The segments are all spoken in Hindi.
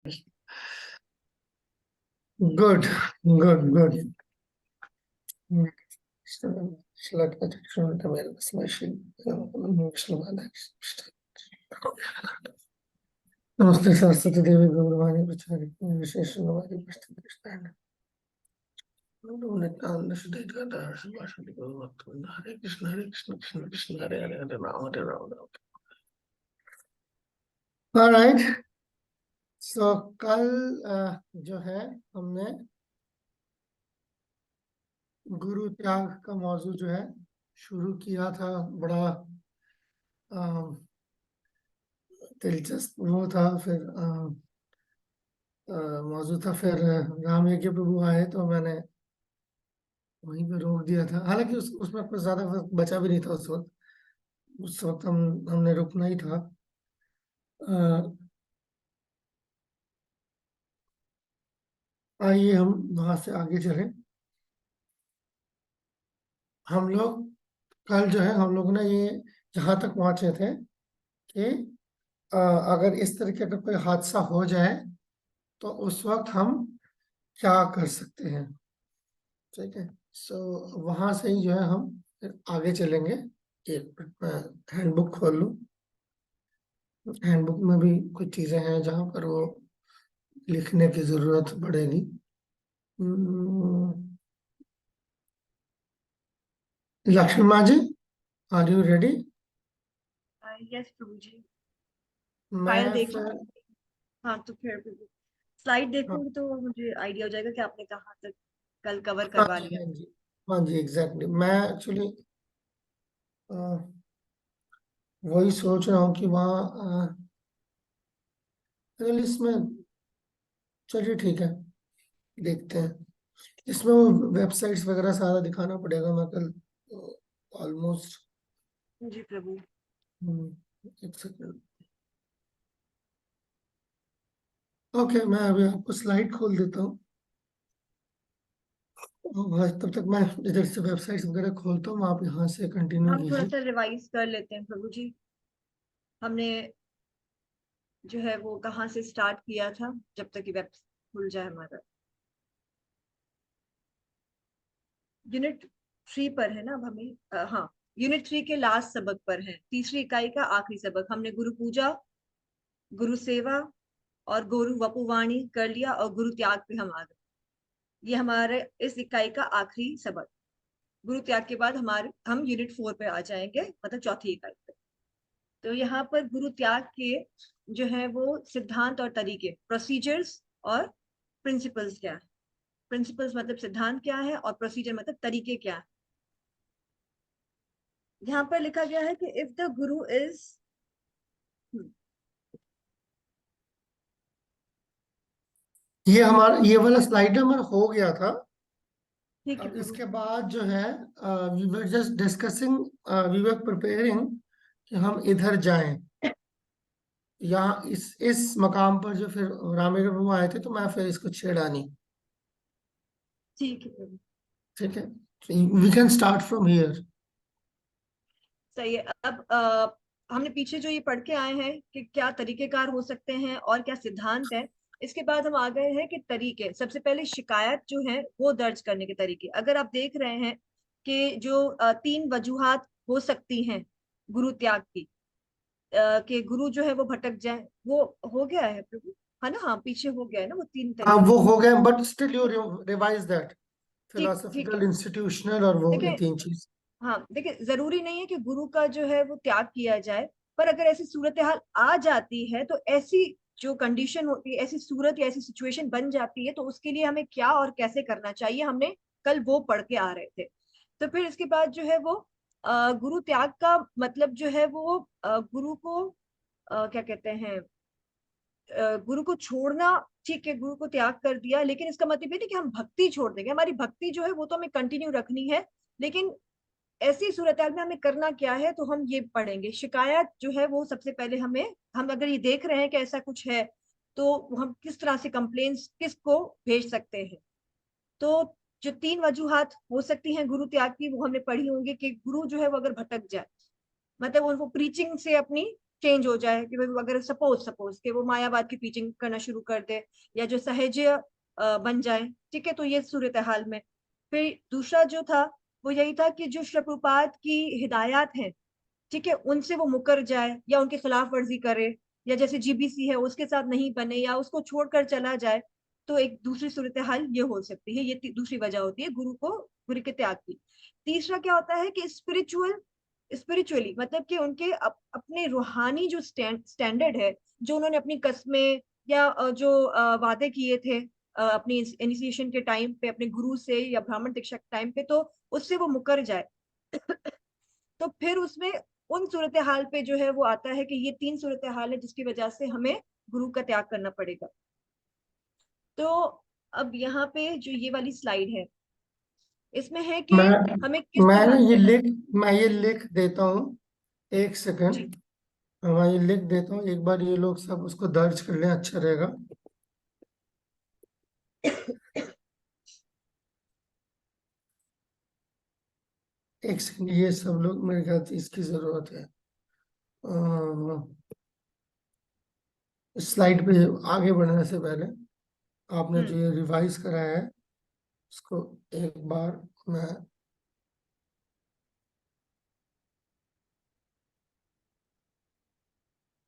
Good, good. नमस्ते सरस्वती देवी गौरवाणी प्रचारिणी विशेष हमारी उपस्थिति कृष्ण नित्यानंद शुद्ध हरे कृष्ण कृष्ण कृष्ण हरे हरे हरे राम राम। ऑलराइट, सो कल जो है हमने गुरु त्याग का मौजू जो है शुरू किया था। बड़ा दिलचस्प वो था। फिर मौजू था। फिर राम यज्ञ प्रभु आए तो मैंने वहीं पे रोक दिया था। हालांकि उसमें कुछ ज्यादा वक्त बचा भी नहीं था उस वक्त। उस वक्त हमने रुकना ही था। आइए हम वहां से आगे चले। हम लोग कल जो है हम लोग ने ये यहाँ तक पहुंचे थे कि अगर इस तरीके का कोई हादसा हो जाए तो उस वक्त हम क्या कर सकते हैं। ठीक है, सो वहां से ही जो है हम फिर आगे चलेंगे। एक हैंडबुक खोल लूँ। हैंडबुक में भी कुछ चीजें हैं जहाँ पर वो लिखने की जरूरत पड़ेगी। Lakshman ji, are you ready? Yes प्रभु जी। फाइल मैं देख फिर हाँ, तो फिर स्लाइड देखूंगी तो मुझे आइडिया हो जाएगा कि आपने कहाँ तक कल कवर हाँ करवा जी, लिया। हाँ जी, हाँ जी, एग्जैक्टली। मैं एक्चुअली वही सोच रहा हूँ कि वहाँ इसमें, चलिए ठीक है, देखते हैं। इसमें वो वेबसाइट्स वगैरह सारा दिखाना पड़ेगा। मैं कल ऑलमोस्ट जी प्रभु। एक सेकंड। ओके, मैं अभी आपको स्लाइड खोल देता हूँ। तब तक मैं इधर से वेबसाइट्स वगैरह खोलता हूँ, आप यहाँ से कंटिन्यू हम थोड़ा कीजिए। सा रिवाइज कर लेते हैं प्रभु जी। हमने जो है वो कहाँ से स्टार्ट किया था, जब तक कि वेब खुल जाए हमारा। यूनिट 3 पर है ना अब हमें। हाँ, यूनिट 3 के लास्ट सबक पर है, तीसरी इकाई का आखिरी सबक। हमने गुरु पूजा, गुरु सेवा और गुरु वपुवाणी कर लिया और गुरु त्याग पे हम आ गए। ये हमारे इस इकाई का आखिरी सबक। गुरु त्याग के बाद हम यूनिट 4 पे आ जाएंगे, मतलब चौथी इकाई पे। तो यहाँ पर गुरु त्याग के जो है वो सिद्धांत और तरीके, प्रोसीजर्स और प्रिंसिपल्स क्या है। प्रिंसिपल्स मतलब सिद्धांत क्या है और प्रोसीजर मतलब तरीके क्या है। यहाँ पर लिखा गया है कि इफ द गुरु इज, ये हमारा ये वाला स्लाइड हमारा हो गया था। ठीक है अब प्रभु। इसके बाद जो है we were just discussing, we were preparing कि हम इधर जाएं। यहाँ इस मकाम पर जो फिर रामेश्वर प्रभु आए थे तो मैं फिर इसको छेड़ा नहीं। ठीक है प्रभु। ठीक है, we can start from here. सही है। अब हमने पीछे जो ये पढ़ के आए हैं कि क्या तरीकेकार हो सकते हैं और क्या सिद्धांत है। इसके बाद हम आ गए हैं कि तरीके। सबसे पहले शिकायत जो है वो दर्ज करने के तरीके। अगर आप देख रहे हैं कि जो 3 वजूहात हो सकती हैं गुरु त्याग की, कि गुरु जो है वो भटक जाए, वो हो गया है प्रभु, है ना। हाँ, पीछे हो गया है ना वो 3 हाँ, तरीके। वो हो गए, but still you revise that. ठीक ठीक फिलोसफिकल, है। इंस्टीट्यूशनल और वो ये देखिए, 3 चीज। हाँ देखिए, जरूरी नहीं है कि गुरु का जो है वो त्याग किया जाए, पर अगर ऐसी सूरत हाल आ जाती है तो ऐसी जो कंडीशन होती है, ऐसी सूरत या ऐसी सिचुएशन बन जाती है, तो उसके लिए हमें क्या और कैसे करना चाहिए, हमने कल वो पढ़ के आ रहे थे। तो फिर इसके बाद जो है वो गुरु त्याग का मतलब जो है वो गुरु को क्या कहते हैं, गुरु को छोड़ना। ठीक है, गुरु को त्याग कर दिया, लेकिन इसका मतलब ये नहीं कि हम भक्ति छोड़ देंगे। हमारी भक्ति जो है वो तो हमें कंटिन्यू रखनी है, लेकिन ऐसी सूरत में हमें करना क्या है, तो हम ये पढ़ेंगे। शिकायत जो है वो सबसे पहले हम अगर ये देख रहे हैं कि ऐसा कुछ है, तो हम किस तरह से कंप्लेन्स किसको भेज सकते हैं। तो जो 3 वजूहात हो सकती हैं गुरु त्याग की, वो हमने पढ़ी होंगी कि गुरु जो है वो अगर भटक जाए, मतलब वो प्रीचिंग से अपनी चेंज हो जाए, कि भाई अगर सपोज सपोज कि वो मायावाद की टीचिंग करना शुरू कर दे, या जो सहज बन जाए, ठीक है, तो ये सूरत हाल में। फिर दूसरा जो था वो यही था कि जो श्री प्रभुपाद की हिदायत है, ठीक है, उनसे वो मुकर जाए या उनके खिलाफ वर्जी करे, या जैसे जीबीसी है उसके साथ नहीं बने या उसको छोड़कर चला जाए, तो एक दूसरी सूरत हाल ये हो सकती है। ये दूसरी वजह होती है गुरु के त्याग की। तीसरा क्या होता है कि स्पिरिचुअली, मतलब कि उनके अपने रूहानी जो स्टैंडर्ड है, जो उन्होंने अपनी कस्में या जो वादे किए थे अपनी इनिशिएशन के टाइम पे अपने गुरु से या ब्राह्मण दीक्षा के टाइम पे, तो उससे वो मुकर जाए। तो फिर उसमें उन सूरत हाल पे जो है वो आता है कि ये 3 सूरत हाल है जिसकी वजह से हमें गुरु का त्याग करना पड़ेगा। तो अब यहाँ पे जो ये वाली स्लाइड है, इसमें है कि मैं हमें किस मैं ना तरह ये से। लिख मैं ये लिख देता हूँ, एक जी। सेकंड। मैं ये लिख देता हूँ, एक बार ये लोग सब उसको दर्ज कर लें, अच्छा रहेगा। एक सेकंड, ये सब लोग मेरे ख्याल से इसकी जरूरत है। स्लाइड पे आगे बढ़ने से पहले आपने जो हम्म। ये रिवाइज कराया है उसको एक बार मैं,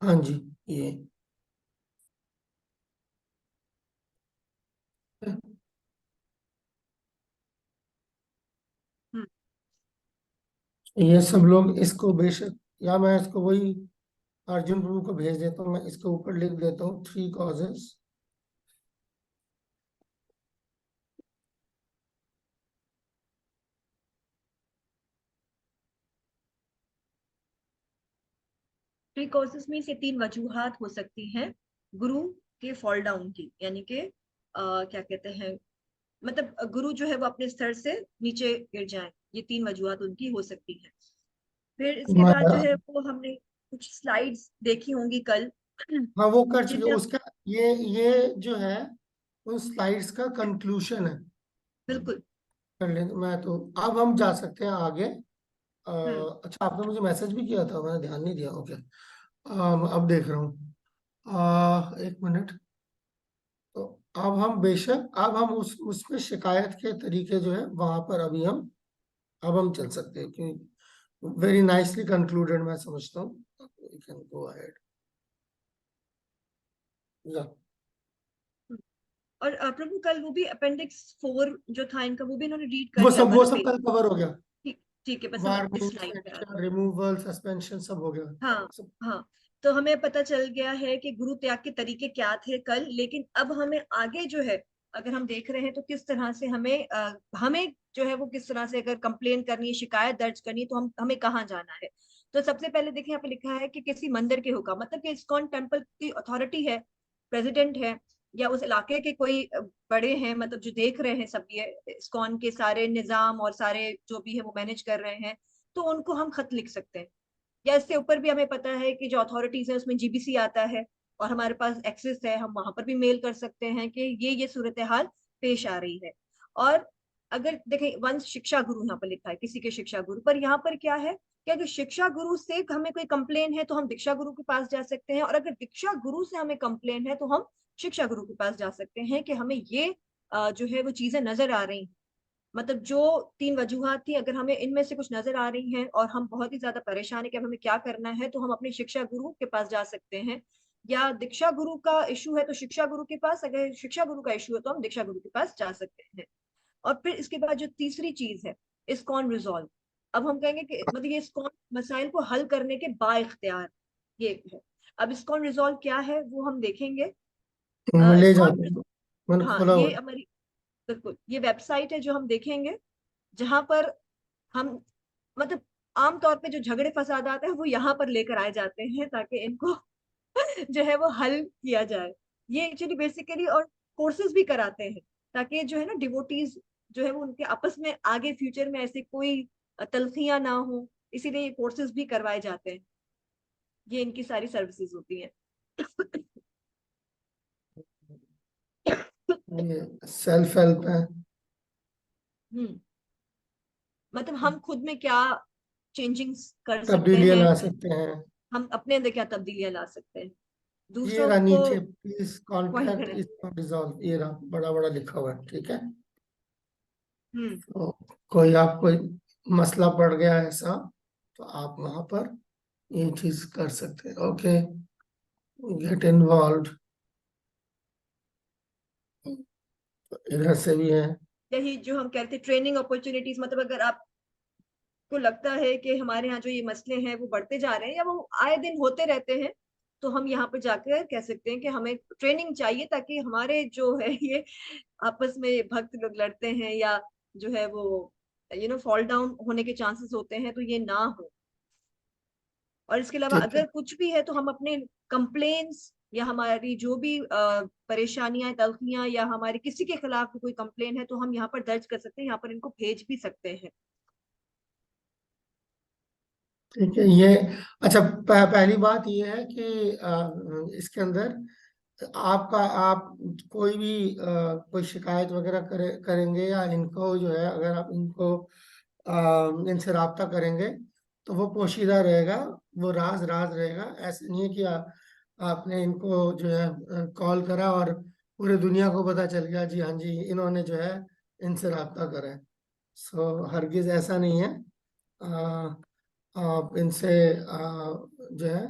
हाँ जी, ये हम्म। ये सब लोग इसको बेशक, या मैं इसको वही अर्जुन प्रभु को भेज देता हूँ, मैं इसके ऊपर लिख देता हूँ 3 causes। प्री कॉसेस में से 3 वजूहात हो सकती हैं गुरु के फॉल डाउन की, यानी कि क्या कहते हैं, मतलब गुरु जो है वो अपने स्तर से नीचे गिर जाए, ये 3 वजूहात उनकी हो सकती हैं। फिर इसके मैं, बाद जो है वो हमने कुछ स्लाइड्स देखी होंगी कल। हाँ वो कर कि चुके जब, उसका, ये जो है उन स्लाइड्स का कंक्लूशन है। बिल्कुल। कर ले, मैं तो अब हम जा सकते हैं आगे। हम्म। अच्छा, आपने मुझे मैसेज भी किया था, मैंने ध्यान नहीं दिया, ओके। अब देख रहा हूँ, एक मिनट। तो अब हम बेशक, अब हम उसमें शिकायत के तरीके जो है वहां पर अभी हम, अब हम चल सकते हैं, क्योंकि वेरी नाइसली कंक्लूडेड मैं समझता हूँ। We can go ahead. या और प्रभु कल वो भी अपेंडिक्स 4 जो था इनका, वो भी इन्होंने रीड कर लिया था वो ना सब कल कवर हो गया। ठीक। ठीक है, बस हम इस वार्निंग, स्लाइड पे आ रहे हैं। रिमूवल, सस्पेंशन सब हो गया हाँ। सब। हाँ। तो हमें पता चल गया है कि गुरु त्याग के तरीके क्या थे कल, लेकिन अब हमें आगे जो है, अगर हम देख रहे हैं तो किस तरह से हमें जो है वो किस तरह से अगर कंप्लेन करनी है, शिकायत दर्ज करनी है, तो हमें कहाँ जाना है। तो सबसे पहले देखिए, यहाँ पे लिखा है कि किसी मंदिर के हुक्म, मतलब कि इस्कॉन टेम्पल की अथॉरिटी है, प्रेसिडेंट है, या उस इलाके के कोई बड़े हैं, मतलब जो देख रहे हैं सब ये इस्कॉन के सारे निजाम और सारे जो भी है वो मैनेज कर रहे हैं, तो उनको हम खत लिख सकते हैं। या इससे ऊपर भी हमें पता है कि जो अथॉरिटीज है उसमें जीबीसी आता है, और हमारे पास एक्सेस है, हम वहां पर भी मेल कर सकते हैं कि ये सूरत हाल पेश आ रही है। और अगर देखें, वंश शिक्षा गुरु यहाँ पर लिखा है, किसी के शिक्षा गुरु, पर यहाँ पर क्या है कि अगर शिक्षा गुरु से हमें कोई कंप्लेन है तो हम दीक्षा गुरु के पास जा सकते हैं, और अगर दीक्षा गुरु से हमें कंप्लेन है तो हम शिक्षा गुरु के पास जा सकते हैं कि हमें ये जो है वो चीजें नजर आ रही, मतलब जो 3 वजूहात थी, अगर हमें इनमें से कुछ नजर आ रही हैं और हम बहुत ही ज्यादा परेशान है कि अब हमें क्या करना है, तो हम अपने शिक्षा गुरु के पास जा सकते हैं। या दीक्षा गुरु का इशू है तो शिक्षा गुरु के पास, अगर शिक्षा गुरु का इशू है तो हम दीक्षा गुरु के पास जा सकते हैं। और फिर इसके बाद जो तीसरी चीज है, इस्कॉन रिजॉल्व। अब हम कहेंगे कि मतलब ये इस्कॉन मसाइल को हल करने के बाइख्तियार, ये है। अब इस्कॉन रिजॉल्व क्या है वो हम देखेंगे। मैं ले इस्कॉन, जाता हूँ, मैंने हाँ, खोला हुआ ये है। हमारी, बिल्कुल ये वेबसाइट है जो हम देखेंगे, जहां पर हम, मतलब आमतौर पे जो झगड़े फसाद आते हैं वो यहाँ पर लेकर आए जाते हैं ताकि इनको जो है वो हल किया जाए। ये एक्चुअली बेसिकली, और कोर्सेज भी कराते हैं ताकि जो है ना डिवोटीज जो है वो उनके आपस में आगे फ्यूचर में ऐसे कोई तलखियां ना हो, इसीलिए ये कोर्सेज भी करवाए जाते हैं। ये इनकी सारी सर्विसेज होती हैं। ये सेल्फ हेल्प है। हम्म। मतलब हम खुद में क्या चेंजिंग्स कर सकते तब्दीलियां हैं। ला सकते हैं। हम अपने अंदर क्या तब्दीलियां ला सकते हैं, ये दूसरों रहा को नीचे, प्लीज पॉइंट कॉन्टैक्ट करें। इज नॉट रिजॉल्व, ये रहा बड़ा बड़ा लिखा हुआ है, ठीक है। हम्म। तो कोई आप कोई मसला पड़ गया है ऐसा, तो आप वहां पर ये चीज कर सकते हैं। ओके, गेट इन्वॉल्व, इधर से भी है। यही जो हम कहते हैं ट्रेनिंग अपॉर्चुनिटीज, मतलब अगर आप को लगता है कि हमारे यहाँ जो ये मसले हैं वो बढ़ते जा रहे हैं या वो आए दिन होते रहते हैं, तो हम यहाँ पर जाकर कह सकते हैं कि हमें ट्रेनिंग चाहिए, ताकि हमारे जो है ये आपस में भक्त लोग लड़ते हैं या जो है वो फॉल डाउन होने के चांसेस होते हैं, तो ये ना हो। और इसके अलावा ठीक है, अगर कुछ भी है तो हम अपने कंप्लेन्स या हमारी जो भी परेशानियां तलखियां या हमारे किसी के खिलाफ भी कोई कंप्लेन है तो हम यहाँ पर दर्ज कर सकते हैं, यहाँ पर इनको भेज भी सकते हैं। ठीक है। ये अच्छा, पहली बात ये है कि इसके अंदर आपका, आप कोई भी कोई शिकायत वगैरह करेंगे या इनको जो है, अगर आप इनको इनसे राब्ता करेंगे तो वो पोशीदा रहेगा, वो राज राज रहेगा। ऐसा नहीं है कि आपने इनको जो है कॉल करा और पूरी दुनिया को पता चल गया जी, हाँ जी इन्होंने जो है इनसे राब्ता करा है। सो हरगिज ऐसा नहीं है। अ, आप इनसे जो है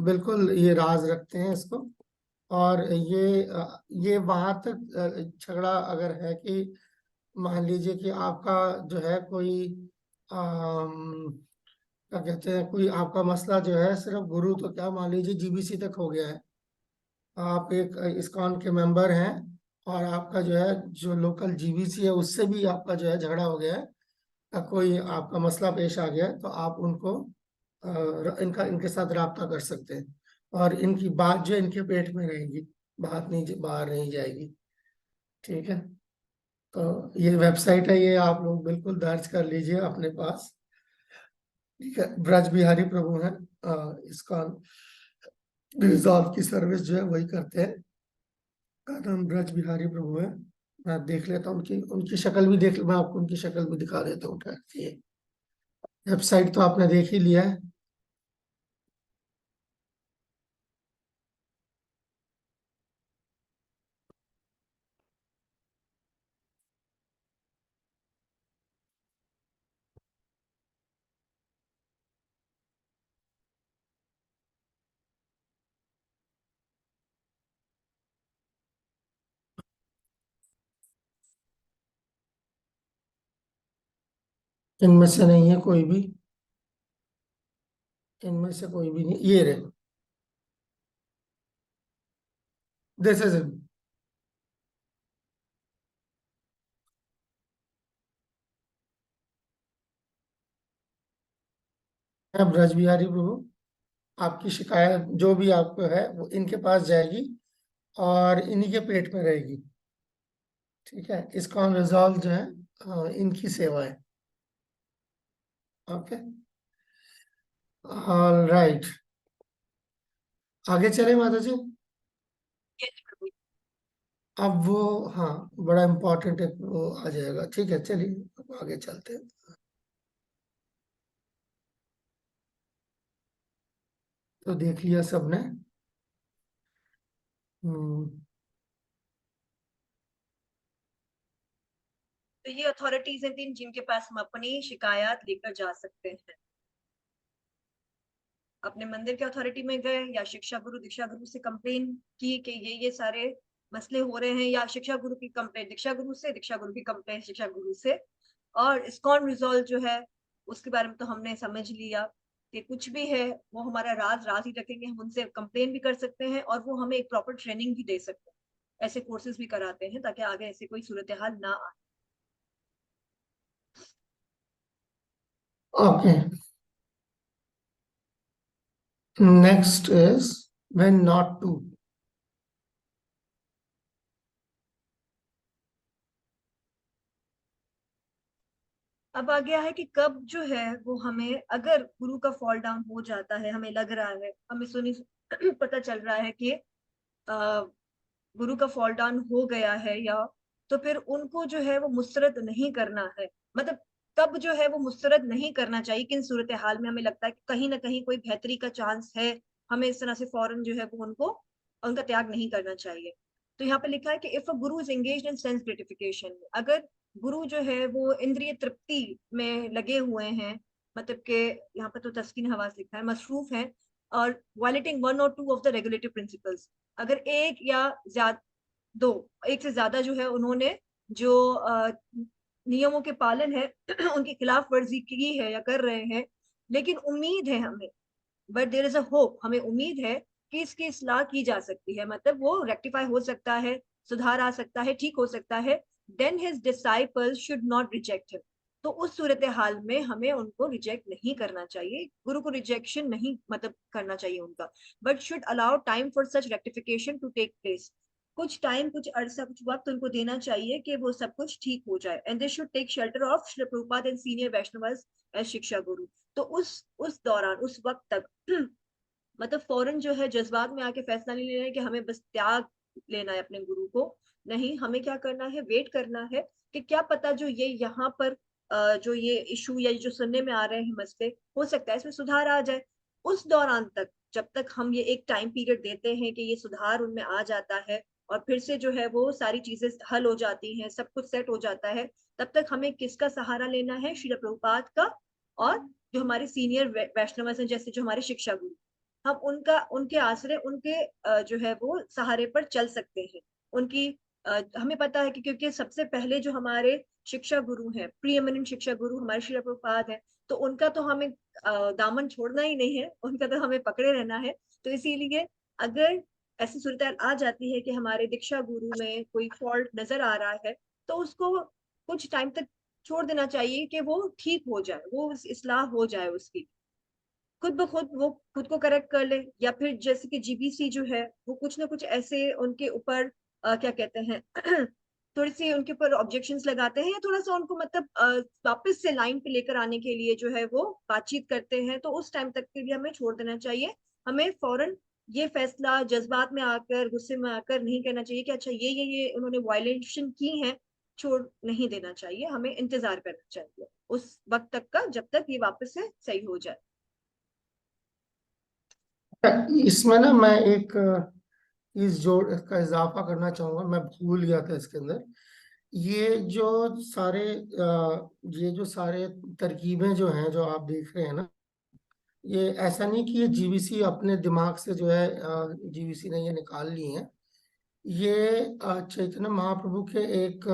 बिल्कुल ये राज रखते हैं इसको। और ये वहां तक झगड़ा अगर है कि मान लीजिए कि आपका जो है कोई क्या कहते हैं, कोई आपका मसला जो है सिर्फ गुरु तो क्या, मान लीजिए जीबीसी तक हो गया है, आप एक इस्कॉन के मेंबर हैं और आपका जो है जो लोकल जीबीसी है उससे भी आपका जो है झगड़ा हो गया है, या कोई आपका मसला पेश आ गया है, तो आप उनको इनका इनके साथ राब्ता कर सकते हैं। और इनकी बात जो है इनके पेट में रहेगी, बात नहीं बाहर नहीं जाएगी। ठीक है, तो ये वेबसाइट है, ये आप लोग बिल्कुल दर्ज कर लीजिए अपने पास। ठीक है, ब्रज बिहारी प्रभु हैं, इसका रिजॉल्व की सर्विस जो है वही करते हैं। का नाम ब्रज बिहारी प्रभु है। मैं देख लेता हूँ उनकी उनकी शक्ल भी देख, मैं आपको उनकी शक्ल भी दिखा देता हूँ, ये वेबसाइट तो आपने देख ही लिया है। इनमें से नहीं है कोई भी, इनमें से कोई भी नहीं, ये रहे, this is it. Braj Bihari प्रभु, आपकी शिकायत जो भी आपको है वो इनके पास जाएगी और इन्हीं के पेट में रहेगी। ठीक है, इसका रिजॉल्व जो है इनकी सेवा है। ओके, ऑल राइट, आगे चले माता जी। यस प्रभु। अब वो, हाँ, बड़ा इम्पोर्टेंट एक वो आ जाएगा। ठीक है, चलिए अब आगे चलते हैं। तो देख लिया सबने। हम्म, तो ये अथॉरिटीज हैं तीन जिनके पास हम अपनी शिकायत लेकर जा सकते हैं। अपने मंदिर के अथॉरिटी में गए या शिक्षा गुरु दीक्षा गुरु से कंप्लेन की कि ये सारे मसले हो रहे हैं, या शिक्षा गुरु की कंप्लेन दीक्षा गुरु से, दीक्षा गुरु की कंप्लेन शिक्षा गुरु से। और इस्कॉन रिजॉल्व जो है उसके बारे में तो हमने समझ लिया कि कुछ भी है वो हमारा राज राज ही रखेंगे, हम उनसे कंप्लेन भी कर सकते हैं और वो हमें एक प्रॉपर ट्रेनिंग भी दे सकते हैं। ऐसे कोर्सेज भी कराते हैं ताकि आगे ऐसे कोई सूरत हाल ना आए। Okay, next is when not to. अब आ गया है कि कब जो है वो हमें, अगर गुरु का फॉल डाउन हो जाता है, हमें लग रहा है, हमें सुनी पता चल रहा है कि गुरु का फॉल डाउन हो गया है, या तो फिर उनको जो है वो मुस्तरद नहीं करना है। मतलब कब जो है वो मुस्तरद नहीं करना चाहिए, किन सूरत हाल में हमें लगता है कि कहीं ना कहीं कोई बेहतरी का चांस है, हमें इस तरह से फौरन जो है वो उनको उनका त्याग नहीं करना चाहिए। तो यहाँ पे लिखा है कि if a Guru is engaged in sense gratification, अगर गुरु जो है वो इंद्रिय तृप्ति में लगे हुए हैं, मतलब के यहाँ पे तो तस्कीन हवास लिखा है, मसरूफ है, और वायलेटिंग वन और two of the regulative principles, अगर एक या ज्यादा, दो, एक से ज्यादा जो है उन्होंने जो नियमों के पालन है उनकी खिलाफ वर्जी की है या कर रहे हैं, लेकिन उम्मीद है हमें, but there is a hope, हमें उम्मीद है कि इसकी इस्लाह की जा सकती है, मतलब वो रेक्टिफाई हो सकता है, सुधार आ सकता है, ठीक हो सकता है, then his disciples should not reject him. तो उस सूरत हाल में हमें उनको रिजेक्ट नहीं करना चाहिए, गुरु को रिजेक्शन नहीं मतलब करना चाहिए उनका, but should allow time for such rectification to take place. कुछ टाइम, कुछ अरसा, कुछ वक्त उनको देना चाहिए कि वो सब कुछ ठीक हो जाए, and they should take shelter of Shri Prabhupada and senior Vaishnavas as shiksha guru. तो उस दौरान, उस वक्त तक मतलब फौरन जो है जज्बात में आके फैसला नहीं लेना है कि हमें बस त्याग लेना है अपने गुरु को, नहीं, हमें क्या करना है, वेट करना है कि क्या पता जो ये यहाँ पर जो ये इशू या जो सुनने में आ रहे हैं मसले, हो सकता है इसमें सुधार आ जाए। उस दौरान तक, जब तक हम ये एक टाइम पीरियड देते हैं कि ये सुधार उनमें आ जाता है और फिर से जो है वो सारी चीजें हल हो जाती हैं, सब कुछ सेट हो जाता है, तब तक हमें किसका सहारा लेना है, श्रील प्रभुपाद का, और जो हमारे सीनियर वैष्णव हैं, जैसे जो हमारे शिक्षा गुरु, हम उनका, उनके आश्रय, उनके जो है वो सहारे पर चल सकते हैं। उनकी हमें पता है कि क्योंकि सबसे पहले जो हमारे शिक्षा गुरु हैं, प्री एमिनेंट शिक्षा गुरु हमारे श्री प्रभुपाद हैं, तो उनका तो हमें दामन छोड़ना ही नहीं है, उनका तो हमें पकड़े रहना है। तो इसीलिए अगर ऐसी सूरत आ जाती है कि हमारे दीक्षा गुरु में कोई फॉल्ट नजर आ रहा है, तो उसको कुछ टाइम तक छोड़ देना चाहिए कि वो ठीक हो जाए, वो इस्लाह हो जाए उसकी, खुद ब खुद वो खुद को करेक्ट कर ले, या फिर जैसे कि जीबीसी जो है वो कुछ ना कुछ ऐसे उनके ऊपर क्या कहते हैं थोड़ी सी उनके ऊपर ऑब्जेक्शंस लगाते हैं, या थोड़ा सा उनको मतलब वापस से लाइन पे लेकर आने के लिए जो है वो बातचीत करते हैं, तो उस टाइम तक के लिए हमें छोड़ देना चाहिए। हमें फौरन ये फैसला जज्बात में आकर, गुस्से में आकर नहीं करना चाहिए कि अच्छा ये उन्होंने वायलेशन की है, छोड़ नहीं देना चाहिए, हमें इंतजार करना चाहिए उस वक्त तक का, जब तक ये वापस से सही हो जाए। इसमें ना मैं एक चीज जोड़ का इजाफा करना चाहूंगा, मैं भूल गया था इसके अंदर। ये जो सारे ये जो सारे तरकीबें जो हैं जो आप देख रहे हैं ना, ये ऐसा नहीं कि ये जीवीसी अपने दिमाग से जो है जीवीसी ने ये निकाल ली है। ये चैतन्य महाप्रभु के एक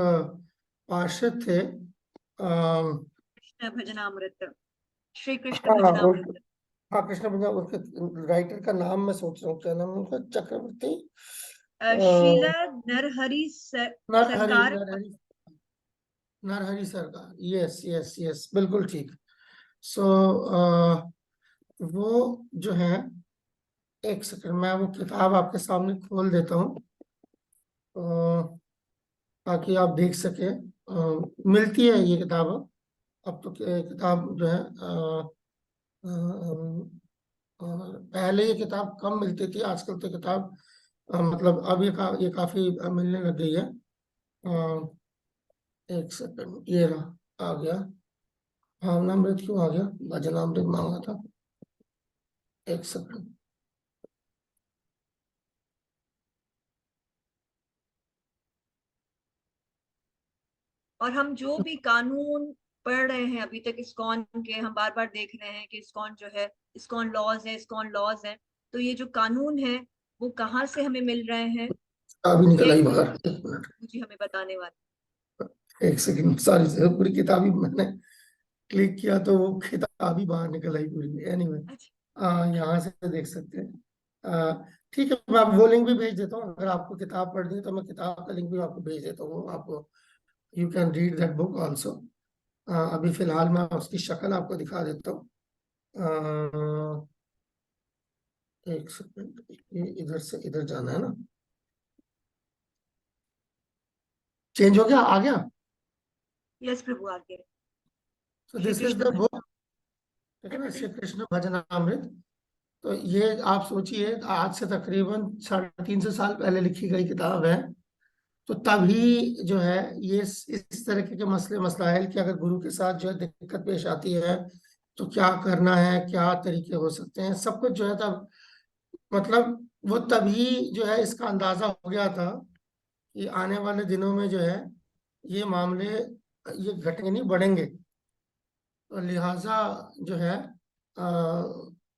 पार्षद थे। कृष्ण भजनामृत, श्री कृष्ण हाँ भजनामृत। हाँ, कृष्ण भगवान, उसके राइटर का नाम मैं सोच रहा हूँ, क्या नाम है उनका, चक्रवर्ती शीला अ, नरहरि नरहरि सरकार। नरहरि नरहरि सरकार, यस यस यस, बिल्कुल ठीक। सो वो जो है, एक सेकंड मैं वो किताब आपके सामने खोल देता हूँ ताकि आप देख सके। मिलती है ये किताब अब तो, किताब जो है पहले ये किताब कम मिलती थी, आजकल तो किताब मतलब अब ये काफी मिलने लग गई है। एक सेकंड, ये रहा, आ गया। भावनामृत क्यों आ गया, भजनामृत मांगा था, एक सेकंड। और हम जो भी कानून पढ़ रहे हैं अभी तक इस्कॉन के, हम बार बार देख रहे हैं कि इस्कॉन जो है, इस्कॉन लॉज है, इस्कॉन लॉज है, तो ये जो कानून है वो कहाँ से हमें मिल रहे हैं, अभी निकल ये आई गुरु बाहर, एक मिनट, जी हमें बताने वाले। एक सेकंड, सॉरी सर, पूरी किताब ही मैंने क्लिक किया तो वो किताब ही बाहर निकल आई पूरी। एनीवे, अच्छा। यहाँ से देख सकते हैं। ठीक है, मैं वो लिंक भी भेज देता हूँ, अगर आपको किताब पढ़नी है तो मैं किताब का लिंक भी आपको भेज देता हूँ, आपको you can read that book also. अभी फिलहाल मैं उसकी शक्ल आपको दिखा देता हूँ। एक सेकंड, ये इधर से इधर जाना है ना, चेंज हो गया, आ गया। यस प्रभु आगे। So Shri this is Krishna the भज बुक, ठीक है ना, श्री कृष्ण भजनामृत। तो ये आप सोचिए, आज से तकरीबन 350 साल पहले लिखी गई किताब है। तो तभी जो है ये इस तरीके के मसलाइल कि अगर गुरु के साथ जो है दिक्कत पेश आती है तो क्या करना है, क्या तरीके हो सकते हैं, सब कुछ जो है तब मतलब वो तभी जो है इसका अंदाजा हो गया था कि आने वाले दिनों में जो है ये मामले ये घटेंगे नहीं, बढ़ेंगे। तो लिहाजा जो है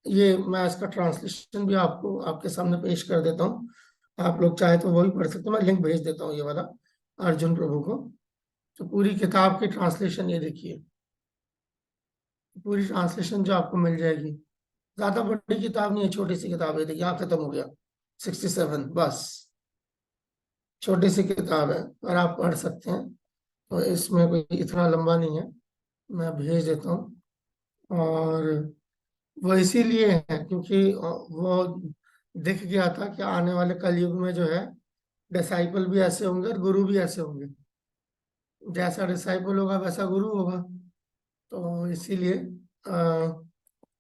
ये मैं इसका ट्रांसलेशन भी आपको आपके सामने पेश कर देता हूँ। आप लोग चाहे तो वो भी पढ़ सकते हो, मैं लिंक भेज देता हूँ ये वाला अर्जुन प्रभु को। तो पूरी किताब की ट्रांसलेशन ये देखिए, पूरी ट्रांसलेशन जो आपको मिल जाएगी। ज्यादा बड़ी किताब नहीं है, छोटी सी किताब है, देखिए यहाँ खत्म हो गया 67, बस छोटी सी किताब है और आप पढ़ सकते हैं। तो इसमें कोई इतना लंबा नहीं है, मैं भेज देता हूँ। और वो इसीलिए है क्योंकि वो दिख गया था कि आने वाले कलयुग में जो है डिसाइपल भी ऐसे होंगे और गुरु भी ऐसे होंगे। जैसा डिसाइपल होगा वैसा गुरु होगा। तो इसीलिए अ,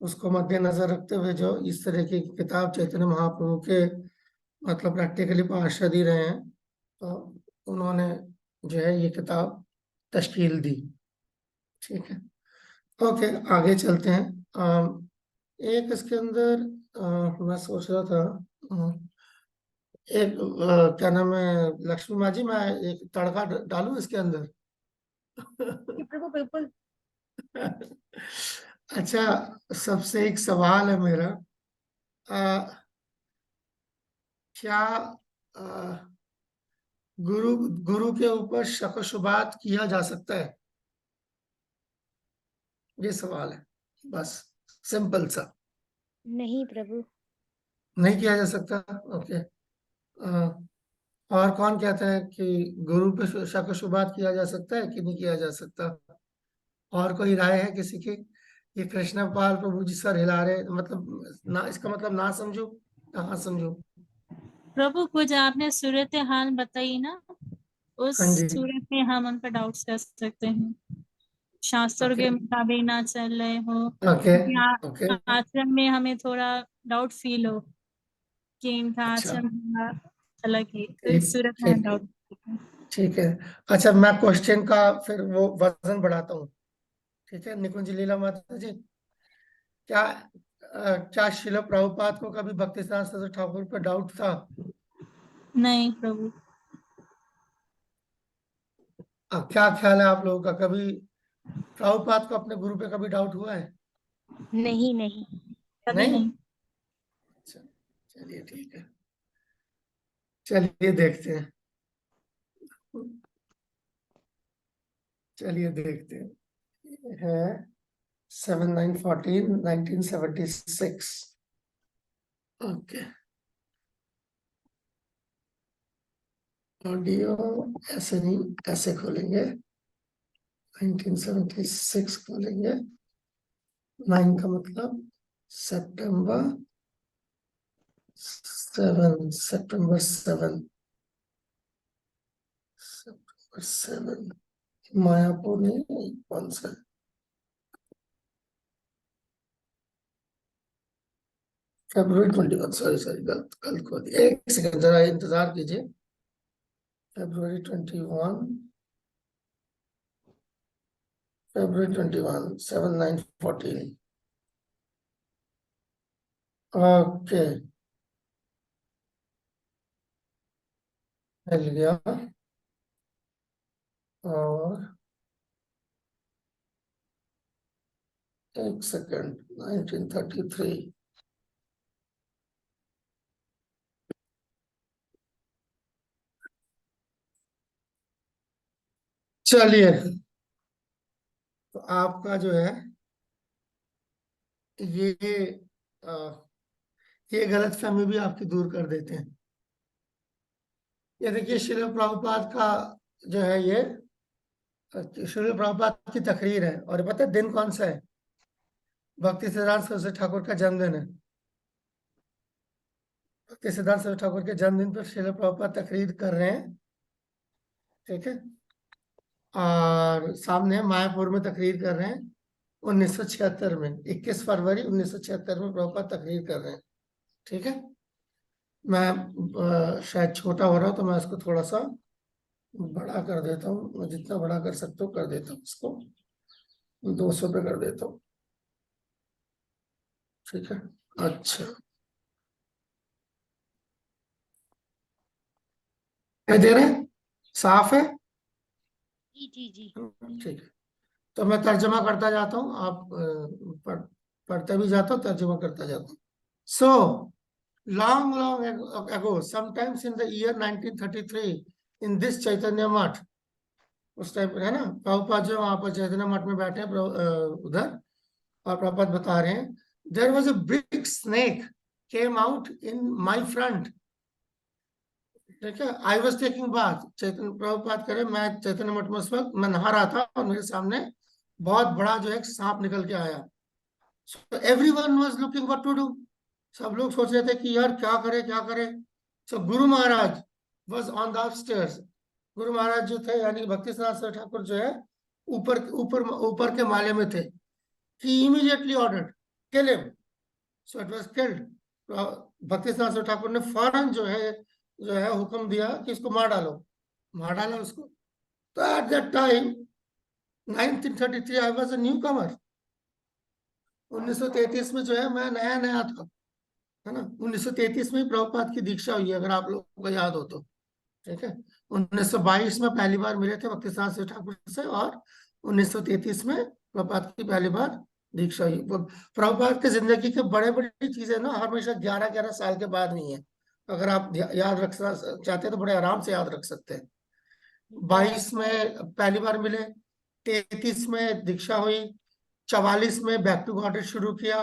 उसको मद्देनजर रखते हुए जो इस तरह की किताब चैतन्य महाप्रभु के मतलब प्रैक्टिकली पार्षद ही रहे हैं, तो उन्होंने जो है ये किताब तश्कील दी। ठीक है, ओके आगे चलते हैं। एक इसके अंदर मैं सोच रहा था एक क्या नाम है, लक्ष्मी माँ जी, मैं एक तड़का डालूं इसके अंदर। कि प्रभु बिल्कुल। अच्छा, सबसे एक सवाल है मेरा। अ, क्या अ, गुरु गुरु के ऊपर शक व शुबात किया जा सकता है? ये सवाल है, बस सिंपल सा। नहीं प्रभु। नहीं किया जा सकता, ओके। और कौन कहता है कि गुरु पे शक व शुबात किया जा सकता है कि नहीं किया जा सकता? और कोई राय है किसी की? ये कृष्णा पाल प्रभु जी सर हिला रहे, मतलब ना, इसका मतलब ना समझू या हाँ समझू? प्रभु कुछ आपने सूरत हाल बताई ना, उस हाँ जी, सूरत में हम उन पर डाउट्स कर सकते हैं, शास्त्रों ओके के मुताबिक ना चल रहे हो, ओके क्योंकि ओके। आश्रम में हमें थोड़ा डाउट फील हो कि इनका अच्छा, आश्रम थोड़ा अलग है, तो ठीक इस सूरत में हम ठीक डाउट। ठीक है। अच्छा, मैं क्वेश्चन का फिर वो वजन बढ़ाता हूँ। ठीक है, निकुंज लीला माता जी, क्या क्या शिला प्रभुपाद को कभी भक्ति सिद्धांत सरस्वती ठाकुर पर डाउट था? नहीं प्रभु। क्या ख्याल है आप लोगों का, कभी प्रभुपाद को अपने गुरु पे कभी डाउट हुआ है? नहीं नहीं। कभी नहीं? नहीं। अच्छा, चलिए ठीक है, चलिए देखते हैं, चलिए देखते हैं। है 7/9/14 1976। ओके, ऑडियो ऐसे नहीं, ऐसे खोलेंगे, 1976 खोलेंगे। 9 का मतलब सितंबर 7, सितंबर 7 मायापुर नहीं, कौन सा? February 21, सॉरी सॉरी, गलत गलत खोल दिया, एक सेकंड जरा इंतजार कीजिए। February 21, February 21, 7/9/14। ओके, मिल गया। और एक सेकंड, 1933। चलिए, तो आपका जो है ये अ, ये गलत फहमी भी आपकी दूर कर देते हैं। ये देखिए, श्रील प्रभुपाद का जो है ये श्रील प्रभुपाद की तकरीर है, और ये पता है दिन कौन सा है? भक्ति सिद्धांत सरस्वती ठाकुर का जन्मदिन है। भक्ति सिद्धांत सरस्वती ठाकुर के जन्मदिन पर श्रील प्रभुपाद तकरीर कर रहे हैं। ठीक है, और सामने मायापुर में तकरीर कर रहे हैं 1976 में, 21 फरवरी 1976 में प्रभुपाद तकरीर कर रहे हैं। ठीक है, मैं शायद छोटा हो रहा हूँ तो मैं इसको थोड़ा सा बड़ा कर देता हूँ, मैं जितना बड़ा कर सकता हूँ कर देता हूँ, इसको 200 पे कर देता हूँ। ठीक है, अच्छा क्या दे रहे हैं, साफ है? जी जी जी। ठीक है, तो मैं तर्जमा करता जाता हूँ, आप पढ़ते भी जाता हूँ, तर्जमा करता जाता हूँ। सो long ago, sometimes in the year 1933, in this Chaitanya Math, उस टाइम है ना, प्रभुपाद जो वहां पर चैतन्य मठ में बैठे हैं उधर, और प्रभुपाद बता रहे हैं, there was a big snake came out in my front. ठीक है, I was taking bath, Chaitanya Prabhupada करे, मैं चैतन्य मठ में उस वक्त मैं नहा रहा था और मेरे सामने बहुत बड़ा जो है एक सांप निकल के आया। So everyone was looking what to do, सब लोग सोच रहे थे कि यार क्या करे क्या करे। सो Guru Maharaj was on the upstairs, Guru Maharaj जो थे यानी भक्ति सिद्धांत ठाकुर जो है ऊपर ऊपर ऊपर के माले में थे। He immediately ordered kill him, so it was killed. Bhakti Siddhanta Thakur ने फौरन जो है हुक्म दिया कि इसको मार डालो, मार डाला उसको। तो at that time 1933 I was a newcomer, 1933 में जो है मैं नया नया था, है ना। 1933 में प्रभुपाद की दीक्षा हुई है, अगर आप लोगों को याद हो तो। ठीक है, 1922 में पहली बार मिले थे भक्ति सिद्धांत ठाकुर से, और 1933 में प्रभुपाद की पहली बार दीक्षा हुई। प्रभुपाद की जिंदगी के बड़े बड़ी चीजें ना हमेशा 11-11 साल के बाद नहीं है, अगर आप याद रख चाहते हैं तो बड़े आराम से याद रख सकते हैं। 22 में पहली बार मिले, 33 में दीक्षा हुई, 44 में बैक टू गॉडेड शुरू किया,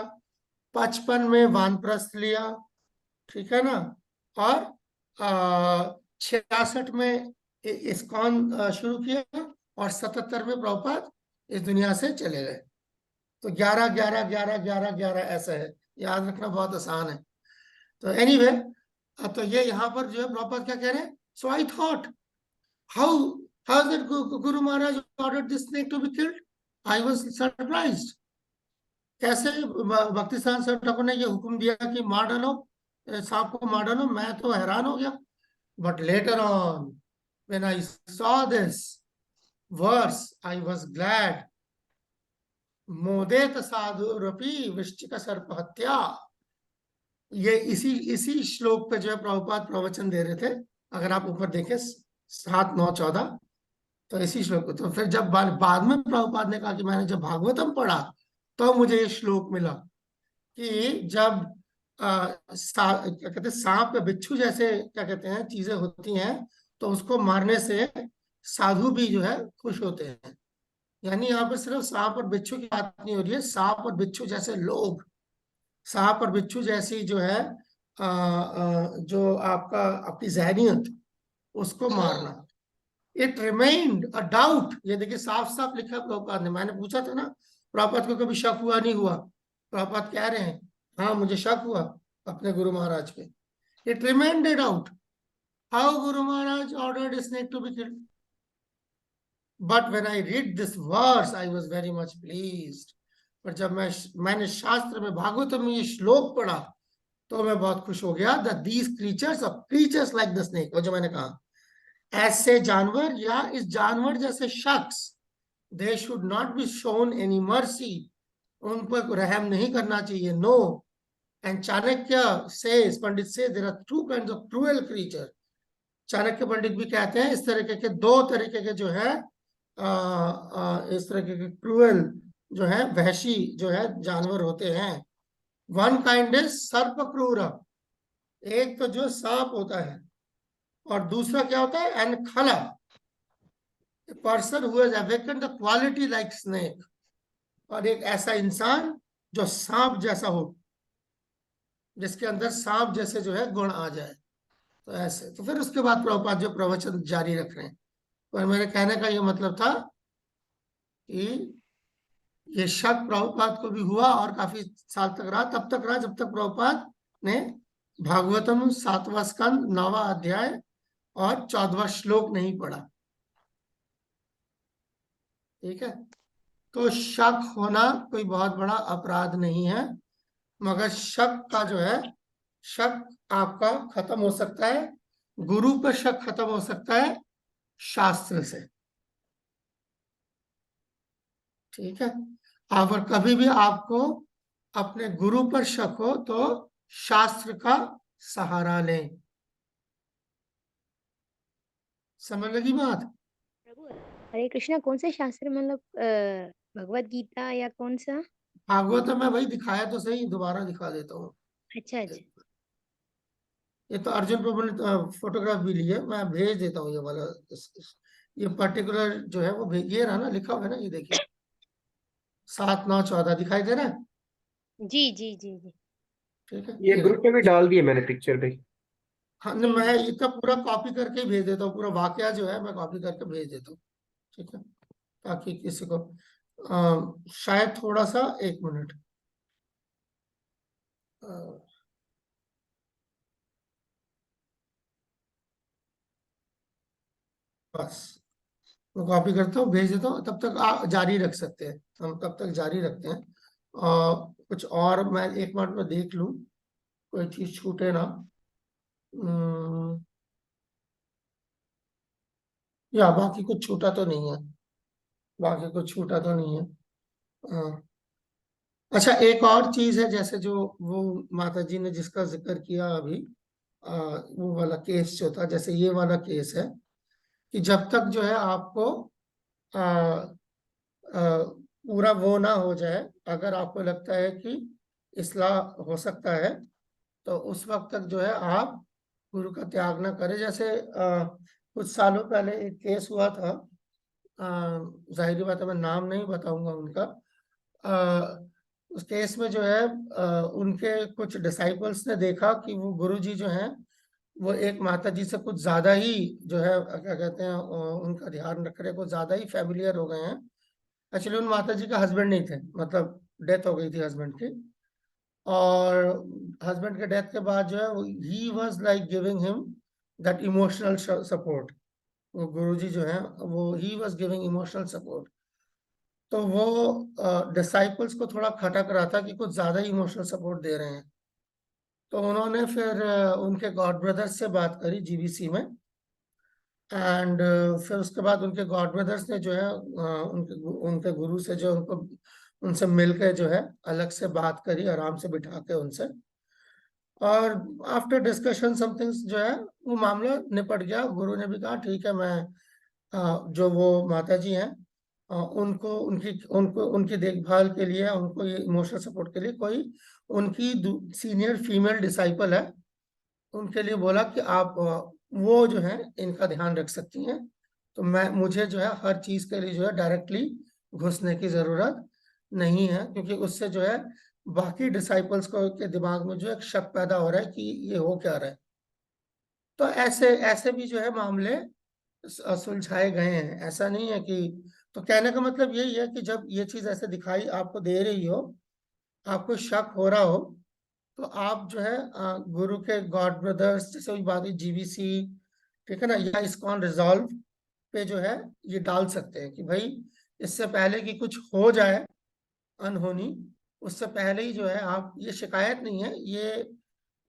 55 में वानप्रस्थ लिया, ठीक है ना, और 66 में इस्कॉन शुरू किया, और 77 में प्रभुपाद इस दुनिया से चले गए। तो 11 11 11 11 11 ऐसा है, याद रखना बहुत आसान है। तो एनीवे तो ये यहाँ पर जो है प्रभुपाद क्या कह रहे हैं, so I thought how how did guru maharaj ordered this snake to be killed, I was surprised. कैसे भक्ति सिद्धांत ठाकुर ने ये हुक्म दिया कि मार डालो, सांप को मार डालो, मैं तो हैरान हो गया। But later on when I saw this verse I was glad, मोदेत साधुरपि वृश्चिक सर्प हत्या। ये इसी श्लोक पे जो है प्रभुपाद प्रवचन दे रहे थे, अगर आप ऊपर देखें 7, 9, 14, तो इसी श्लोक को। तो फिर जब बाद में प्रभुपाद ने कहा कि मैंने जब भागवतम पढ़ा तो मुझे ये श्लोक मिला कि जब क्या कहते हैं, सांप या बिच्छू जैसे क्या कहते हैं चीजें होती हैं, तो उसको मारने से साधु भी जो है खुश होते हैं। यानी यहाँ पर सिर्फ सांप और बिच्छू की बात नहीं हो रही है, सांप और बिच्छू जैसे लोग, सांप और बिच्छू जैसी जो है जो आपका अपनी जहनियत, उसको मारना। इट रिमेन्ड अ डाउट, ये देखिए साफ साफ लिखा है प्रभुपाद ने। मैंने पूछा था ना प्रभुपाद को कभी शक हुआ नहीं हुआ, प्रभुपाद कह रहे हैं हाँ मुझे शक हुआ अपने गुरु महाराज पे। It remained a doubt how guru maharaj ordered snake to be killed, but when I read this verse I was very much pleased. पर जब मैंने शास्त्र में भागवत में ये श्लोक पढ़ा तो मैं बहुत खुश हो गया। The these creatures of creatures like the snake, वो जो मैंने कहा, ऐसे जानवर या इस जानवर जैसे शख्स, they should not be shown any mercy, उन पर रहम नहीं करना चाहिए, no. And Chanakya says, Pandit से there are two kinds of cruel creature. Chanakya Pandit भी कहते हैं इस तरीके के 2 तरीके के जो है इस तरीके के क्रूएल जो है वहशी जो है जानवर होते हैं। वन काइंड इज सर्प क्रूर, एक तो जो सांप होता है, और दूसरा क्या होता है एनखला, a person who has awakened the quality like snake, और एक ऐसा इंसान जो सांप जैसा हो, जिसके अंदर सांप जैसे जो है गुण आ जाए। तो ऐसे, तो फिर उसके बाद प्रभुपाद जो प्रवचन जारी रख रहे हैं। पर मेरे कहने का ये मतलब था कि ये शक प्रभुपाद को भी हुआ और काफी साल तक रहा, तब तक रहा जब तक प्रभुपाद ने भागवतम 7वां स्कंद 9वां अध्याय और 14वां श्लोक नहीं पढ़ा। ठीक है, तो शक होना कोई बहुत बड़ा अपराध नहीं है, मगर शक का जो है, शक आपका खत्म हो सकता है, गुरु पर शक खत्म हो सकता है, शास्त्र से। ठीक है। अगर कभी भी आपको अपने गुरु पर शक हो तो शास्त्र का सहारा लें। समझ लगी बात? प्रभु हरे कृष्णा, कौन से शास्त्र, मतलब भगवत गीता या कौन सा? भागवत में भाई दिखाया तो सही, दोबारा दिखा देता हूँ। अच्छा अच्छा। ये तो अर्जुन प्रभु ने फोटोग्राफ भी ली है, मैं भेज देता हूँ ये वाला। ये पर्टिकुलर जो है वो ये रहा ना, लिखा हुआ है ना, ये देखिए 7, 9, 14 दिखाई दे रहा है। जी जी जी जी। ठीक है, ये ये ग्रुप देखो। में भी डाल दिए मैंने पिक्चर पे। हाँ जी मैं जी। इसका पूरा कॉपी करके ही भेज देता हूँ, पूरा वाकया जो है मैं कॉपी करके भेज देता हूँ। ठीक है, ताकि किसी को शायद थोड़ा सा, 1 मिनट। अ, बस मैं कॉपी करता हूँ, भेज देता हूँ, तब तक आप जारी रख सकते हैं, हम तब तक जारी रखते हैं। कुछ और मैं 1 मिनट में देख लूँ, कोई चीज छूटे ना। हम्म, या बाकी कुछ छूटा तो नहीं है, बाकी कुछ छूटा तो नहीं है। अ, अच्छा, एक और चीज है, जैसे जो वो माता जी ने जिसका जिक्र किया अभी, वो वाला केस जो था, जैसे ये वाला केस है कि जब तक जो है आपको आ, पूरा वो ना हो जाए, अगर आपको लगता है कि इस्लाह हो सकता है, तो उस वक्त तक जो है आप गुरु का त्याग ना करें। जैसे कुछ सालों पहले एक केस हुआ था, जाहिर बात है मैं नाम नहीं बताऊंगा उनका। उस केस में जो है उनके कुछ डिसाइपल्स ने देखा कि वो गुरु जी जो हैं वो एक माता जी से कुछ ज्यादा ही जो है क्या कहते हैं, उनका ध्यान रख रहे, कुछ ज्यादा ही फेमिलियर हो गए हैं। एक्चुअली उन माता जी का हस्बैंड नहीं थे, मतलब डेथ हो गई थी हस्बैंड की। और हस्बैंड के डेथ के बाद जो है he was like giving him that emotional support. वो गुरुजी जो है वो he was giving emotional support. तो वो डिसाइपल्स को थोड़ा खटक रहा था कि कुछ ज्यादा ही इमोशनल सपोर्ट दे रहे हैं। तो उन्होंने फिर उनके गॉड ब्रदर्स से बात करी जीबीसी में। एंड फिर उसके बाद उनके गॉड ब्रदर्स ने जो है उनके उनके गुरु से जो उनको उनसे मिलकर जो है अलग से बात करी, आराम से बिठा के उनसे। और आफ्टर डिस्कशन समथिंग जो है वो मामला निपट गया। गुरु ने भी कहा ठीक है, मैं जो वो माता जी हैं उनको उनको उनकी देखभाल के लिए, उनको ये इमोशनल सपोर्ट के लिए कोई उनकी सीनियर फीमेल डिसाइपल है, उनके लिए बोला कि आप वो जो है इनका ध्यान रख सकती हैं। तो मुझे जो है हर चीज के लिए जो है डायरेक्टली घुसने की जरूरत नहीं है, क्योंकि उससे जो है बाकी डिसाइपल्स को के दिमाग में जो है एक शक पैदा हो रहा है कि ये हो क्या रहा है। तो ऐसे ऐसे भी जो है मामले सुलझाए गए हैं, ऐसा नहीं है कि। तो कहने का मतलब यही है कि जब ये चीज ऐसे दिखाई आपको दे रही हो, आपको शक हो रहा हो, तो आप जो है गुरु के गॉड ब्रदर्स, जैसे भी बात हुई जीबीसी, ठीक है ना, या इस्कॉन रिजॉल्व पे जो है ये डाल सकते हैं कि भाई इससे पहले कि कुछ हो जाए अनहोनी, उससे पहले ही जो है आप, ये शिकायत नहीं है, ये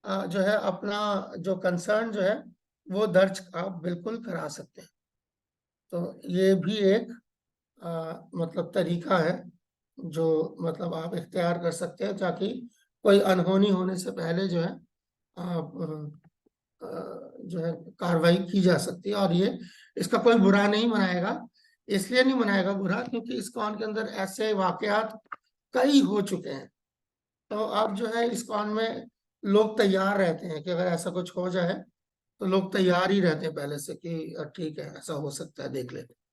जो है अपना जो कंसर्न जो है वो दर्ज आप बिल्कुल करा सकते हैं। तो ये भी एक मतलब तरीका है जो मतलब आप इख्तियार कर सकते हैं, ताकि कोई अनहोनी होने से पहले जो है आप जो है कार्रवाई की जा सकती है। और ये इसका कोई बुरा नहीं मनाएगा, इसलिए नहीं मनाएगा बुरा क्योंकि इस कौन के अंदर ऐसे वाकयात कई हो चुके हैं। तो अब जो है इस कौन में लोग तैयार रहते हैं कि अगर ऐसा कुछ हो जाए तो लोग तैयार ही रहते हैं पहले से कि ठीक है ऐसा हो सकता है, देख लेते हैं।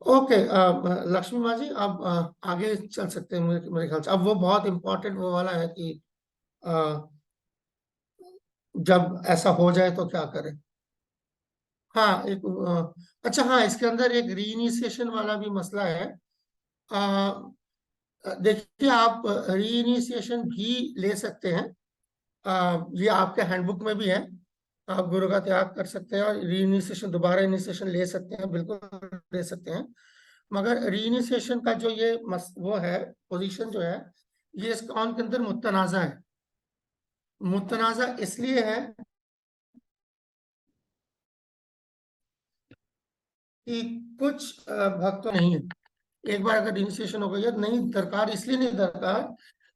ओके, लक्ष्मी माँ जी आप आगे चल सकते हैं, मेरे ख्याल से अब वो बहुत इंपॉर्टेंट वो वाला है कि अ, जब ऐसा हो जाए तो क्या करें। हाँ एक अच्छा, हाँ इसके अंदर एक रीइनिशिएशन वाला भी मसला है। देखिए आप रीइनिशिएशन भी ले सकते हैं, ये आपके हैंडबुक में भी है। आप गुरु का त्याग कर सकते हैं और रीइनिशिएशन, दोबारा इनिशिएशन ले सकते हैं, बिल्कुल ले सकते हैं। मगर रीइनिशिएशन का जो ये वो है पोजीशन जो है, ये इस्कॉन के अंदर मुतनाज़ा है। मुतनाज़ा इसलिए है कि कुछ भक्त नहीं है, एक बार अगर इनिशिएशन हो गई है नहीं दरकार, इसलिए नहीं दरकार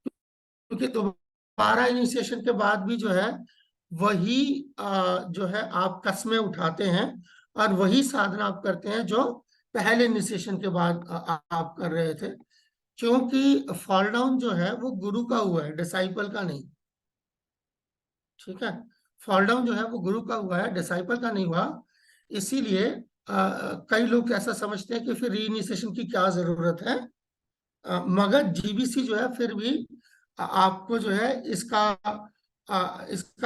क्योंकि दोबारा इनिशिएशन के बाद भी जो है वही जो है आप कस्में उठाते हैं और वही साधना आप करते हैं जो पहले इनिशिएशन के बाद आप कर रहे थे, क्योंकि फॉल डाउन जो है वो गुरु का हुआ है, डिसाइपल का नहीं। ठीक है, फॉल डाउन जो है वो गुरु का हुआ है, डिसाइपल का नहीं हुआ। इसीलिए कई लोग ऐसा समझते हैं कि फिर रीइनिशिएशन की क्या जरूरत है। मगर जीबीसी जो है फिर भी आपको जो है इसका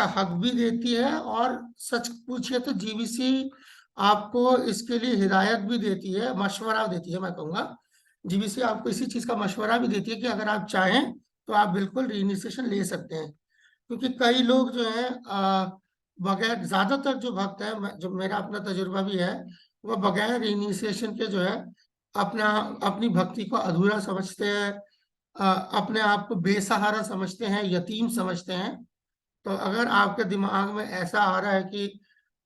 हक भी देती है, और सच पूछिए तो जीबीसी आपको इसके लिए हिदायत भी देती है, मशवरा देती है। मैं कहूँगा जीबीसी आपको इसी चीज का मशवरा भी देती है कि अगर आप चाहें तो आप बिल्कुल रीइनिशिएशन ले सकते हैं। क्योंकि कई लोग जो है बगैर, ज्यादातर जो भक्त है, जो मेरा अपना तजुर्बा भी है, वो बगैर इनिशिएशन के जो है अपना अपनी भक्ति को अधूरा समझते हैं, अपने आप को बेसहारा समझते हैं, यतीम समझते हैं। तो अगर आपके दिमाग में ऐसा आ रहा है कि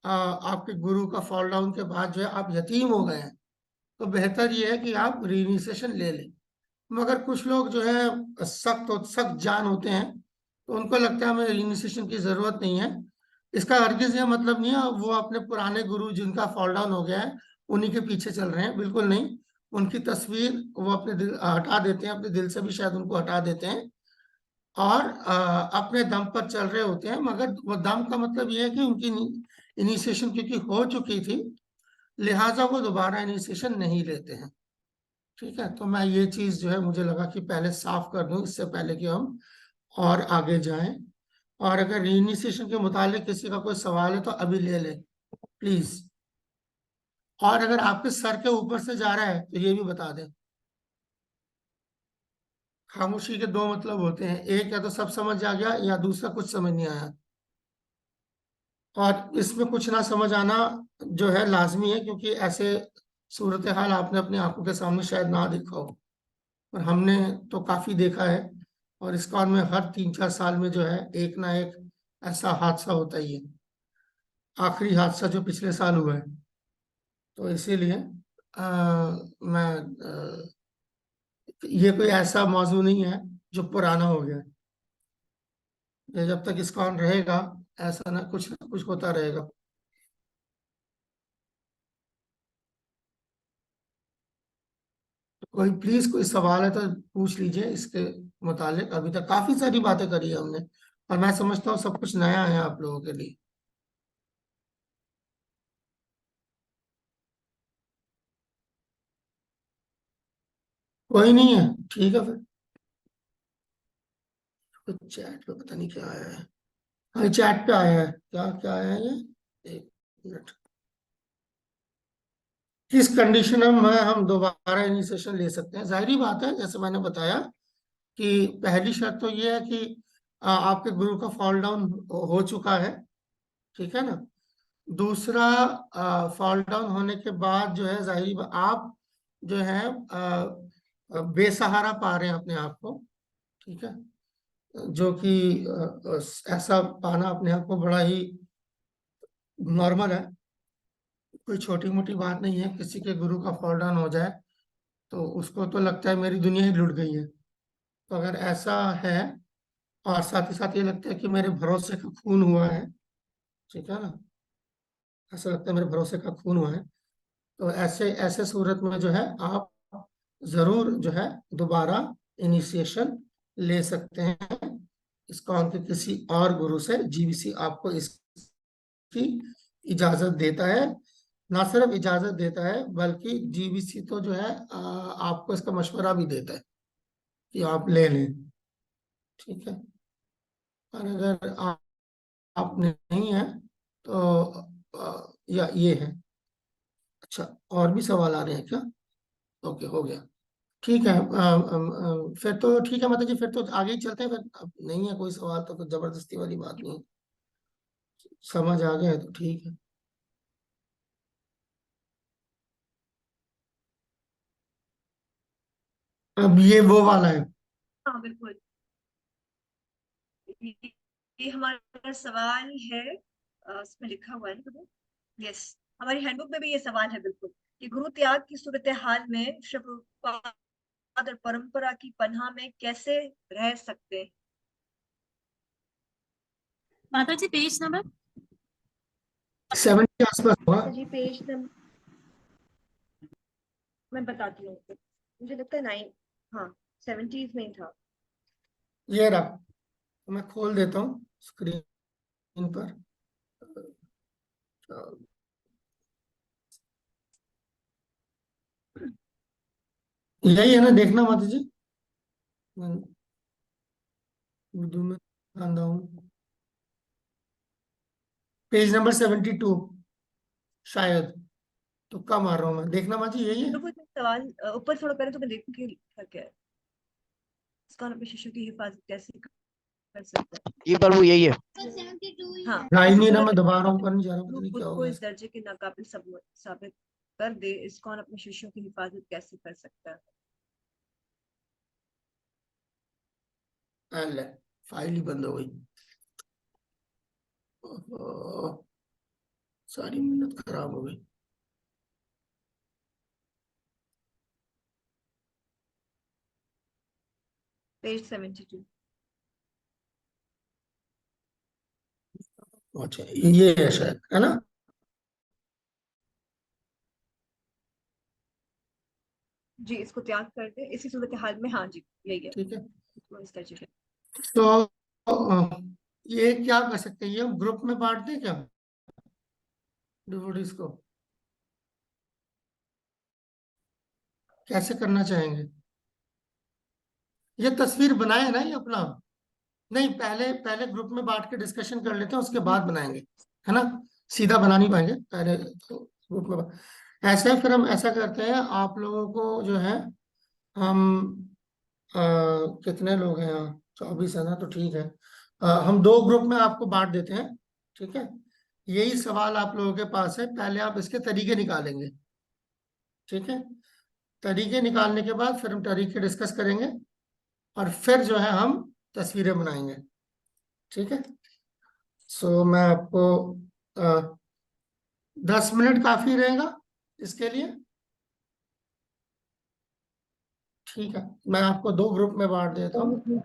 आपके गुरु का फॉल डाउन के बाद जो है आप यतीम हो गए हैं, तो बेहतर ये है कि आप रीइनिशिएशन ले लें। मगर कुछ लोग जो है सख्त जान होते हैं, तो उनको लगता है हमें इनिशिएशन की जरूरत नहीं है। इसका हरगिज यह मतलब नहीं है वो अपने पुराने गुरु जिनका फॉल डाउन हो गया है उन्हीं के पीछे चल रहे हैं, बिल्कुल नहीं। उनकी तस्वीर वो अपने दिल हटा देते हैं, अपने दिल से भी शायद उनको हटा देते हैं, और अपने दम पर चल रहे होते हैं। मगर वो दम का मतलब ये है कि उनकी इनिशिएशन क्योंकि हो चुकी थी, लिहाजा वो दोबारा इनिशिएशन नहीं लेते हैं। ठीक है, तो मैं ये चीज जो है मुझे लगा कि पहले साफ कर दूं, इससे पहले कि हम और आगे जाएं। और अगर रीइनिशिएशन के मुतालिक किसी का कोई सवाल है तो अभी ले ले प्लीज। और अगर आपके सर के ऊपर से जा रहा है तो ये भी बता दें। खामोशी के दो मतलब होते हैं, एक या तो सब समझ आ गया या दूसरा कुछ समझ नहीं आया। और इसमें कुछ ना समझ आना जो है लाजमी है, क्योंकि ऐसे सूरत हाल आपने अपनी आंखों के सामने शायद ना देखा हो, और हमने तो काफी देखा है। और इस कौन में हर 3-4 साल में जो है एक ना एक ऐसा हादसा होता ही है। आखिरी हादसा जो पिछले साल हुआ है, तो इसीलिए मैं ये कोई ऐसा मौजू नहीं है जो पुराना हो गया है। ये जब तक इस्कॉन रहेगा ऐसा ना कुछ होता रहेगा। कोई प्लीज कोई सवाल है तो पूछ लीजिए इसके मुतालिक। अभी तक काफी सारी बातें करी है हमने, और मैं समझता हूँ सब कुछ नया है आप लोगों के लिए। कोई नहीं है, ठीक है फिर। कुछ चैट पे पता नहीं क्या आया है। हाँ, चैट पे आया है, क्या क्या आया है ये, एक मिनट। किस कंडीशन में हम दोबारा इनिशिएशन ले सकते हैं? जाहिर बात है, जैसे मैंने बताया कि पहली शर्त तो ये है कि आपके गुरु का फॉल डाउन हो चुका है। ठीक है ना। दूसरा, फॉल डाउन होने के बाद जो है आप जो है बेसहारा पा रहे हैं अपने आप को। ठीक है, जो कि ऐसा पाना अपने आप को बड़ा ही नॉर्मल है, कोई छोटी मोटी बात नहीं है। किसी के गुरु का फॉल डाउन हो जाए तो उसको तो लगता है मेरी दुनिया ही लुट गई है। तो अगर ऐसा है, और साथ ही साथ ये लगता है कि मेरे भरोसे का खून हुआ है, ठीक है ना, ऐसा लगता है मेरे भरोसे का खून हुआ है, तो ऐसे ऐसे सूरत में जो है आप जरूर जो है दोबारा इनिशिएशन ले सकते हैं। इस्कॉन के किसी और गुरु से। जीबीसी आपको इसकी इजाजत देता है, ना सिर्फ इजाजत देता है बल्कि जीबीसी तो जो है आपको इसका मशवरा भी देता है कि आप ले लें। ठीक है, और अगर आप नहीं है तो या ये है। अच्छा, और भी सवाल आ रहे हैं क्या? ओके, हो गया। ठीक है, फिर तो ठीक है माता जी, फिर तो आगे ही चलते हैं। फिर अब नहीं है कोई सवाल तो फिर जबरदस्ती वाली बात नहीं है। समझ आ गया है तो ठीक है। अब ये वो वाला है। हाँ बिल्कुल, ये ये हमारा सवाल है, इसमें लिखा हुआ है ना। यस, हमारी हैंडबुक में भी ये सवाल है बिल्कुल। कि गुरु त्याग की सूरत हाल में श्री प्रभुपाद और परंपरा की पनाह में कैसे रह सकते हैं। माता जी पेज नंबर 70 के आसपास होगा। जी पेज नंबर मैं बताती हूँ, मुझे लगता है 9, हाँ 70s में ही था। ये रहा, तो मैं खोल देता हूँ स्क्रीन पर। यही है ना, देखना माता जी, मैं उर्दू में आंदा हूँ। पेज नंबर 72 शायद, तुक्का मार रहा हूँ मैं, देखना माता जी यही है। प्रभु इसमें सवाल ऊपर थोड़ा पहले तो मैं देखूं कि लिखा क्या है। इसका अपने शिष्यों की हिफाजत कैसे कर सकता है। जी प्रभु यही है। हाँ, ढाई इसी नहीं रहा, सूरत मैं दबा रहा हूँ, पर नहीं जा रहा, पता गुरु नहीं खुद क्या हो को गया इस इसको। दर्जे के नाकाबिल साबित कर दे, इस कौन अपने शिष्यों की हिफाजत कैसे कर सकता है। ले, फाइल ही बंद हो गई। ओहो, सारी मेहनत खराब हो गई। पेज 72। अच्छा, ये है शायद, है ना? जी इसको त्याग कर दे इसी सूरत हाल में, हाँ जी यही है। ठीक है, तो इस दर्जे के तो ये क्या कर सकते हैं, ये ग्रुप में बांट दें क्या डिवोटीज को, कैसे करना चाहेंगे? ये तस्वीर बनाए ना ये अपना, नहीं पहले पहले ग्रुप में बांट के डिस्कशन कर लेते हैं, उसके बाद बनाएंगे, है ना? सीधा बना नहीं पाएंगे, पहले तो ग्रुप में ऐसे फिर हम ऐसा करते हैं, आप लोगों को जो है, हम अ, कितने लोग हैं यहाँ, 24 है ना, तो ठीक है। हम दो ग्रुप में आपको बांट देते हैं, ठीक है? यही सवाल आप लोगों के पास है, पहले आप इसके तरीके निकालेंगे, ठीक है? तरीके निकालने के बाद फिर हम तरीके डिस्कस करेंगे, और फिर जो है हम तस्वीरें बनाएंगे, ठीक है? सो मैं आपको 10 मिनट काफी रहेगा इसके लिए, ठीक है? मैं आपको दो ग्रुप में बांट देता हूँ,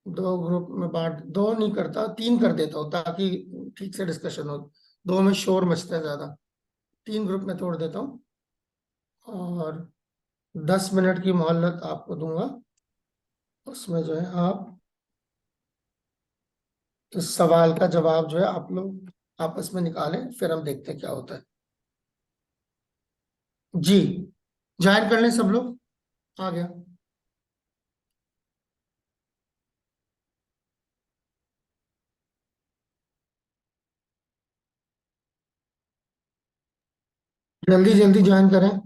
दो ग्रुप में बांट, दो नहीं करता, 3 कर देता हूँ, ताकि ठीक से डिस्कशन हो। दो में शोर मचता है ज्यादा, 3 ग्रुप में तोड़ देता हूँ, और 10 मिनट की मोहलत आपको दूंगा, उसमें जो है आप इस सवाल का जवाब जो है आप लोग आपस में निकालें, फिर हम देखते हैं क्या होता है। जी, जाहिर कर लें सब लोग, आ गया। जल्दी जल्दी ज्वाइन करें।